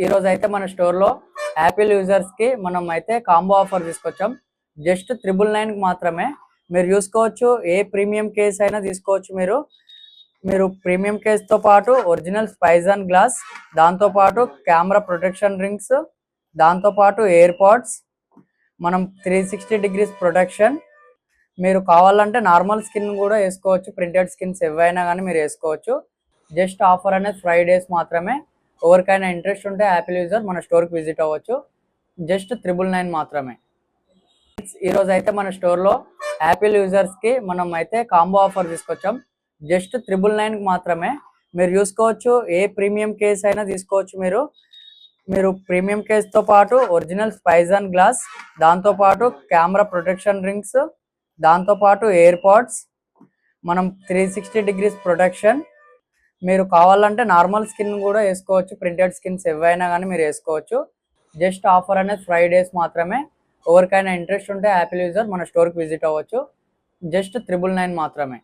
ఈ రోజు అయితే మన స్టోర్ లో యాపిల్ యూజర్స్ కి మనం అయితే కాంబో ఆఫర్ తీసుకొచ్చాం. జస్ట్ 999 కి మాత్రమే మీరు చూసుకోవచ్చు. ఏ ప్రీమియం కేస్ అయినా తీసుకోవచ్చు. మీరు ప్రీమియం కేస్ తో పాటు ఒరిజినల్ స్పైజన్ గ్లాస్, దాంతో పాటు కెమెరా ప్రొటెక్షన్ రింగ్స్, దాంతో పాటు ఎయిర్ పాడ్స్, మనం 360 డిగ్రీస్ ప్రొటెక్షన్. మీరు కావాలంటే నార్మల్ స్కిన్ కూడా వేసుకోవచ్చు. ప్రింటెడ్ స్కిన్స్ ఏవైనా కానీ మీరు వేసుకోవచ్చు. జస్ట్ ఆఫర్ అనేది 5 డేస్ మాత్రమే. ఎవరికైనా ఇంట్రెస్ట్ ఉంటే యాపిల్ యూజర్ మన స్టోర్కి విజిట్ అవ్వచ్చు. జస్ట్ 999 మాత్రమే. ఈ రోజు అయితే మన స్టోర్లో యాపిల్ యూజర్స్కి మనం అయితే కాంబో ఆఫర్ తీసుకొచ్చాం. జస్ట్ 999 కి మాత్రమే మీరు చూసుకోవచ్చు. ఏ ప్రీమియం కేస్ అయినా తీసుకోవచ్చు. మీరు ప్రీమియం కేస్తో పాటు ఒరిజినల్ స్పైజన్ గ్లాస్, దాంతో పాటు కెమెరా ప్రొటెక్షన్ రింగ్స్, దాంతో పాటు ఎయిర్ పాడ్స్, మనం 360 డిగ్రీస్ ప్రొటెక్షన్. మీరు కావాలంటే నార్మల్ స్కిన్ కూడా వేసుకోవచ్చు. ప్రింటెడ్ స్కిన్స్ ఏవైనా కానీ మీరు వేసుకోవచ్చు. జస్ట్ ఆఫర్ అనేది 5 డేస్ మాత్రమే. ఎవరికైనా ఇంట్రెస్ట్ ఉంటే యాపిల్ యూజర్ మన స్టోర్కి విజిట్ అవ్వచ్చు. జస్ట్ 999 మాత్రమే.